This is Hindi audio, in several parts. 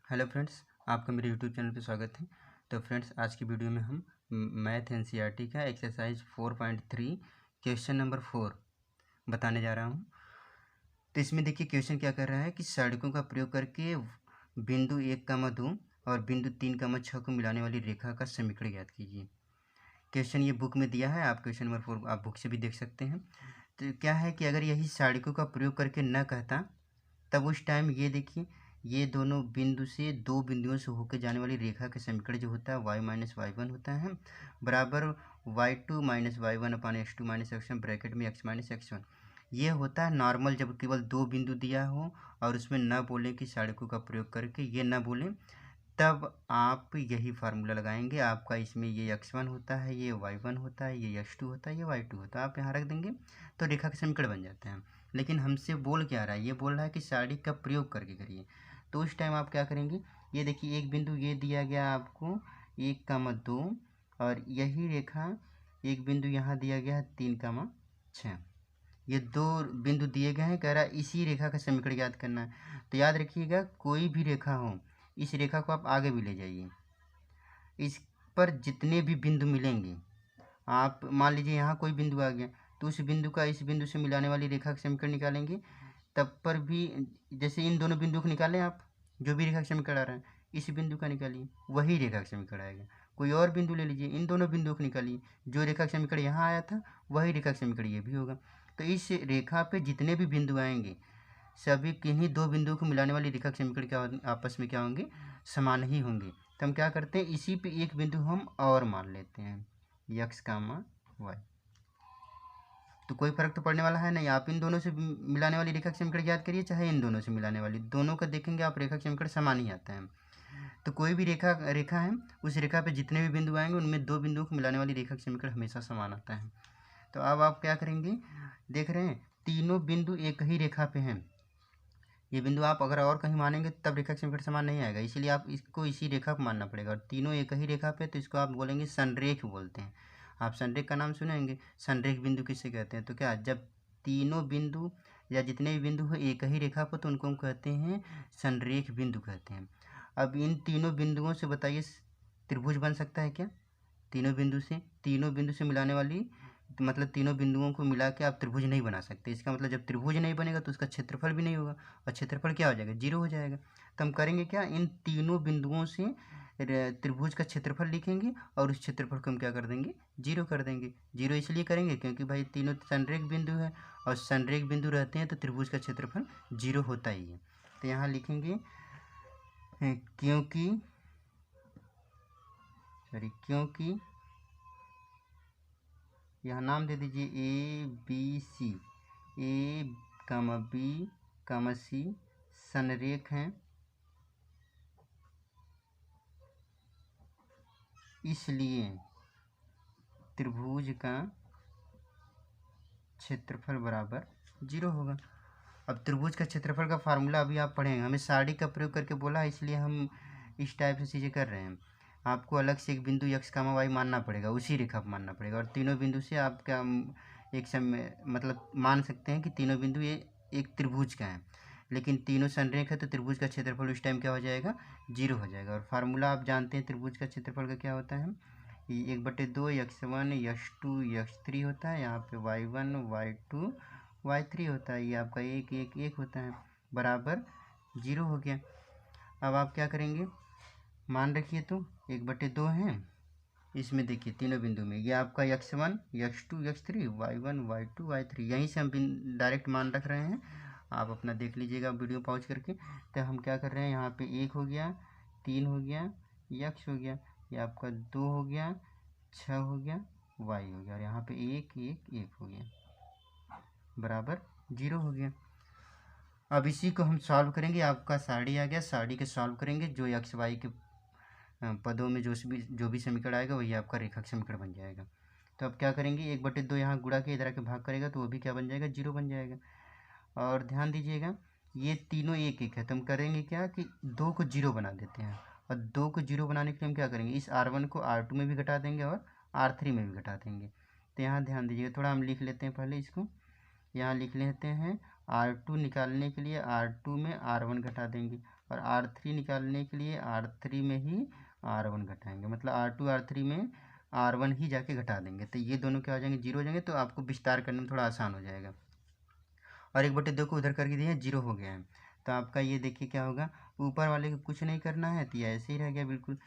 हेलो फ्रेंड्स, आपका मेरे यूट्यूब चैनल पे स्वागत है। तो फ्रेंड्स, आज की वीडियो में हम मैथ एनसीईआरटी का एक्सरसाइज 4.3 क्वेश्चन नंबर 4 बताने जा रहा हूँ। तो इसमें देखिए क्वेश्चन क्या कर रहा है कि सड़कों का प्रयोग करके बिंदु 1,2 और बिंदु 3,6 को मिलाने वाली रेखा का समीकरण ज्ञात कीजिए। क्वेश्चन ये बुक में दिया है, आप क्वेश्चन नंबर 4 आप बुक से भी देख सकते हैं। तो क्या है कि अगर यही सड़कों का प्रयोग करके न कहता, तब उस टाइम ये देखिए, ये दोनों बिंदु से दो बिंदुओं से होकर जाने वाली रेखा का समीकरण जो होता है y माइनस y1 होता है बराबर y2 माइनस y1 अपान x2 माइनस x1 ब्रैकेट में x माइनस x1। ये होता है नॉर्मल जब केवल दो बिंदु दिया हो और उसमें न बोलें कि सड़कों का प्रयोग करके, ये न बोलें, तब आप यही फार्मूला लगाएंगे। आपका इसमें ये x1 होता है, ये y1 होता है, ये x2 होता है, ये y2 होता है, आप यहाँ रख देंगे तो रेखा का समीकरण बन जाते हैं। लेकिन हमसे बोल क्या रहा है, ये बोल रहा है कि साड़ी का प्रयोग करके करिए। तो उस टाइम आप क्या करेंगे, ये देखिए एक बिंदु ये दिया गया आपको 1,2 और यही रेखा एक बिंदु यहाँ दिया गया है 3,6। ये दो बिंदु दिए गए हैं, कह रहा है इसी रेखा का समीकरण याद करना है। तो याद रखिएगा, कोई भी रेखा हो, इस रेखा को आप आगे भी ले जाइए, इस पर जितने भी बिंदु मिलेंगे, आप मान लीजिए यहाँ कोई बिंदु आ गया तो उस बिंदु का इस बिंदु से मिलाने वाली रेखा का समीकरण निकालेंगे। तब पर भी जैसे इन दोनों बिंदुओं को निकालें, आप जो भी रेखा का समीकरण आ रहा है इस बिंदु का निकालिए, वही रेखा का समीकरण आएगा। कोई और बिंदु ले लीजिए, इन दोनों बिंदुओं को निकालिए, जो रेखा का समीकरण यहाँ आया था वही रेखा का समीकरण ये भी होगा। तो इस रेखा पे जितने भी बिंदु आएंगे सभी किन्हीं दो बिंदुओं को मिलाने वाली रेखा के समीकरण क्या आपस में क्या होंगे, समान ही होंगे। तो हम क्या करते हैं, इसी पे एक बिंदु हम और मान लेते हैं x, y। तो कोई फर्क तो पड़ने वाला है नहीं। आप इन दोनों से मिलाने वाली रेखा के समीकरण याद करिए, चाहे इन दोनों से मिलाने वाली, दोनों का देखेंगे आप रेखा के समीकरण समान ही आता है। तो कोई भी रेखा है, उस रेखा पे जितने भी बिंदु आएंगे उनमें दो बिंदुओं को मिलाने वाली रेखा के समीकरण हमेशा समान आता है। तो अब आप क्या करेंगे, देख रहे हैं तीनों बिंदु एक ही रेखा पे हैं। ये बिंदु आप अगर और कहीं मानेंगे तब रेखा के समीकरण समान नहीं आएगा, इसीलिए आप इसको इसी रेखा को मानना पड़ेगा। और तीनों एक ही रेखा पे, तो इसको आप बोलेंगे संरेख बोलते हैं। आप संरेख का नाम सुनेंगे। संरेख बिंदु किससे कहते हैं, तो क्या जब तीनों बिंदु या जितने भी बिंदु हो एक ही रेखा पर, तो उनको हम कहते हैं संरेख बिंदु कहते हैं। अब इन तीनों बिंदुओं से बताइए त्रिभुज बन सकता है क्या? तीनों बिंदु से मिलाने वाली, तो मतलब तीनों बिंदुओं को मिला के आप त्रिभुज नहीं बना सकते। इसका मतलब जब त्रिभुज नहीं बनेगा तो उसका क्षेत्रफल भी नहीं होगा, और क्षेत्रफल क्या हो जाएगा, जीरो हो जाएगा। तो हम करेंगे क्या, इन तीनों बिंदुओं से त्रिभुज का क्षेत्रफल लिखेंगे और उस क्षेत्रफल को हम क्या कर देंगे, जीरो कर देंगे। जीरो इसलिए करेंगे क्योंकि भाई तीनों संरेख बिंदु है, और संरेख बिंदु रहते हैं तो त्रिभुज का क्षेत्रफल जीरो होता ही है। तो यहाँ लिखेंगे क्योंकि यहाँ नाम दे दीजिए A B C, A B C संरेख हैं, इसलिए त्रिभुज का क्षेत्रफल बराबर जीरो होगा। अब त्रिभुज का क्षेत्रफल का फार्मूला अभी आप पढ़ेंगे, हमें साड़ी का प्रयोग करके बोला है इसलिए हम इस टाइप से चीज़ें कर रहे हैं। आपको अलग से एक बिंदु x, y मानना पड़ेगा, उसी रेखा पर मानना पड़ेगा। और तीनों बिंदु से आप क्या एक समय मतलब मान सकते हैं कि तीनों बिंदु ये एक त्रिभुज का है, लेकिन तीनों संरेख है तो त्रिभुज का क्षेत्रफल उस टाइम क्या हो जाएगा, जीरो हो जाएगा। और फार्मूला आप जानते हैं त्रिभुज का क्षेत्रफल का क्या होता है, 1/2 x1 x2 x3 होता है, यहाँ पे y1 y2 y3 होता है, ये आपका 1 1 1 होता है, बराबर जीरो हो गया। अब आप क्या करेंगे, मान रखिए तो 1/2 है, इसमें देखिए तीनों बिंदु में ये आपका x1 x2 x3 y1 y2 y3, यहीं से हम डायरेक्ट मान रख रहे हैं। आप अपना देख लीजिएगा वीडियो पॉज करके। तो हम क्या कर रहे हैं, यहाँ पे 1 हो गया, 3 हो गया, x हो गया, ये आपका 2 हो गया, 6 हो गया, y हो गया, और यहाँ पे 1 1 1 हो गया, बराबर जीरो हो गया। अब इसी को हम सॉल्व करेंगे, आपका साड़ी आ गया, साड़ी के सॉल्व करेंगे, जो x y के पदों में जो भी समीकरण आएगा वही आपका रेखा समीकरण बन जाएगा। तो अब क्या करेंगे, 1/2 यहाँ गुणा के इधर आके भाग करेगा तो वो भी क्या बन जाएगा, जीरो बन जाएगा। और ध्यान दीजिएगा ये तीनों एक एक है, तो हम करेंगे क्या कि 2 को जीरो बना देते हैं, और 2 को जीरो बनाने के लिए हम क्या करेंगे, इस R1 को R2 में भी घटा देंगे और R3 में भी घटा देंगे। तो यहाँ ध्यान दीजिएगा, थोड़ा हम लिख लेते हैं पहले इसको, यहाँ लिख लेते हैं R2 निकालने के लिए R2 में R1 घटा देंगे, और R3 निकालने के लिए R3 में ही R1 घटाएंगे, मतलब R2 R3 में R1 ही जाके घटा देंगे, तो ये दोनों क्या हो जाएंगे, जीरो हो जाएंगे। तो आपको विस्तार करने में थोड़ा आसान हो जाएगा। और 1/2 को उधर करके दिए जीरो हो गया है, तो आपका ये देखिए क्या होगा, ऊपर वाले को कुछ नहीं करना है तो ये ऐसे ही रह गया बिल्कुल।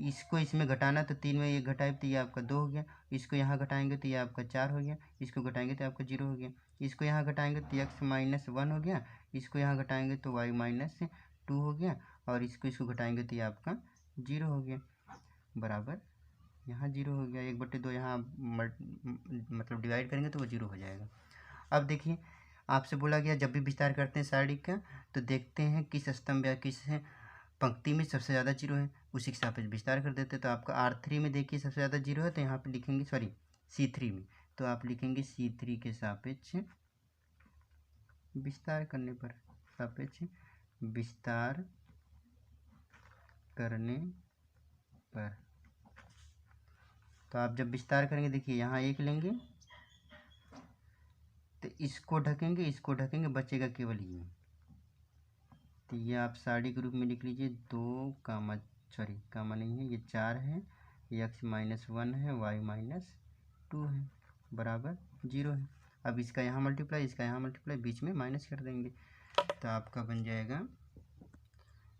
इसको इसमें घटाना तो 3 में ये घटाए तो ये आपका 2 हो गया, इसको यहाँ घटाएंगे तो ये आपका 4 हो गया, इसको घटाएंगे तो आपका 0 हो गया, इसको यहाँ घटाएंगे तो x-1 हो गया, इसको यहाँ घटाएंगे तो y-2 हो गया, और इसको घटाएंगे तो ये आपका 0 हो गया, बराबर यहाँ 0 हो गया। 1/2 यहाँ मतलब डिवाइड करेंगे तो वो 0 हो जाएगा। अब देखिए आपसे बोला गया जब भी विस्तार करते हैं सारणी का तो देखते हैं किस स्तंभ या किस पंक्ति में सबसे ज़्यादा जीरो है, उसी के सापेक्ष विस्तार कर देते हैं। तो आपका R3 में देखिए सबसे ज़्यादा जीरो है, तो यहाँ पे लिखेंगे C3 में, तो आप लिखेंगे C3 के सापेक्ष विस्तार करने पर, सापेक्ष विस्तार करने पर। तो आप जब विस्तार करेंगे देखिए यहाँ 1 लेंगे तो इसको ढकेंगे, बचेगा केवल ये, तो ये आप सारणी के रूप में लिख लीजिए 2 कामा नहीं है, ये 4 है, x-1 है, y-2 है, बराबर 0 है। अब इसका यहाँ मल्टीप्लाई, इसका यहाँ मल्टीप्लाई, बीच में माइनस कर देंगे, तो आपका बन जाएगा,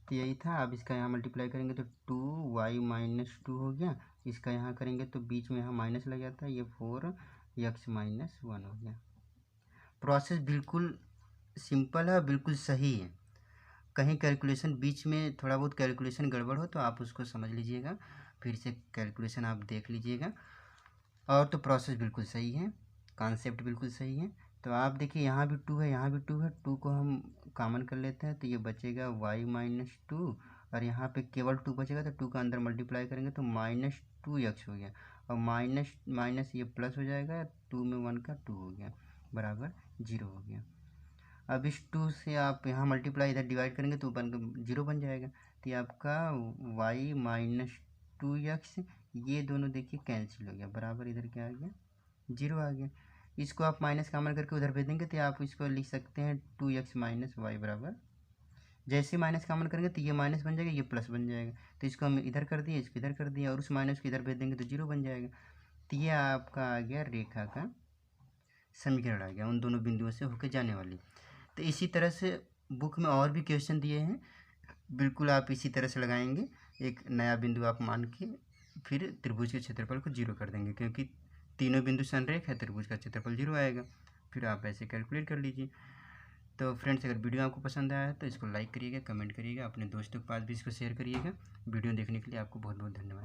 तो यही था। अब इसका यहाँ मल्टीप्लाई करेंगे तो 2y-2 हो गया, इसका यहाँ करेंगे तो बीच में यहाँ माइनस लग जाता है, ये 4x-1 हो गया। प्रोसेस बिल्कुल सिंपल है, बिल्कुल सही है। कहीं कैलकुलेशन बीच में थोड़ा बहुत कैलकुलेशन गड़बड़ हो तो आप उसको समझ लीजिएगा, फिर से कैलकुलेशन आप देख लीजिएगा, और तो प्रोसेस बिल्कुल सही है, कॉन्सेप्ट बिल्कुल सही है। तो आप देखिए यहाँ भी 2 है, यहाँ भी 2 है, 2 को हम कॉमन कर लेते हैं तो ये बचेगा y-2, और यहाँ पे केवल 2 बचेगा, तो 2 का अंदर मल्टीप्लाई करेंगे तो -2x हो गया, और माइनस माइनस ये प्लस हो जाएगा, 2 में 1 का 2 हो गया, बराबर 0 हो गया। अब इस 2 से आप यहाँ मल्टीप्लाई इधर डिवाइड करेंगे तो ऊपर 0 बन जाएगा, तो ये आपका y-2x, ये दोनों देखिए कैंसिल हो गया, बराबर इधर क्या आ गया, 0 आ गया। इसको आप माइनस कॉमन करके उधर भेज देंगे तो आप इसको लिख सकते हैं 2x - y बराबर, जैसे माइनस कॉमन करेंगे तो ये माइनस बन जाएगा, ये प्लस बन जाएगा, तो इसको हम इधर कर दिए, इसको इधर कर दिए, और उस माइनस को इधर भेज देंगे तो 0 बन जाएगा। तो ये आपका आ गया रेखा का समीकरण आ गया, उन दोनों बिंदुओं से होकर जाने वाली। तो इसी तरह से बुक में और भी क्वेश्चन दिए हैं, बिल्कुल आप इसी तरह से लगाएंगे, एक नया बिंदु आप मान के फिर त्रिभुज के क्षेत्रफल को 0 कर देंगे, क्योंकि तीनों बिंदु संरेख है, त्रिभुज का क्षेत्रफल 0 आएगा, फिर आप ऐसे कैलकुलेट कर लीजिए। तो फ्रेंड्स अगर वीडियो आपको पसंद आया है तो इसको लाइक करिएगा, कमेंट करिएगा, अपने दोस्तों के पास भी इसको शेयर करिएगा। वीडियो देखने के लिए आपको बहुत बहुत धन्यवाद।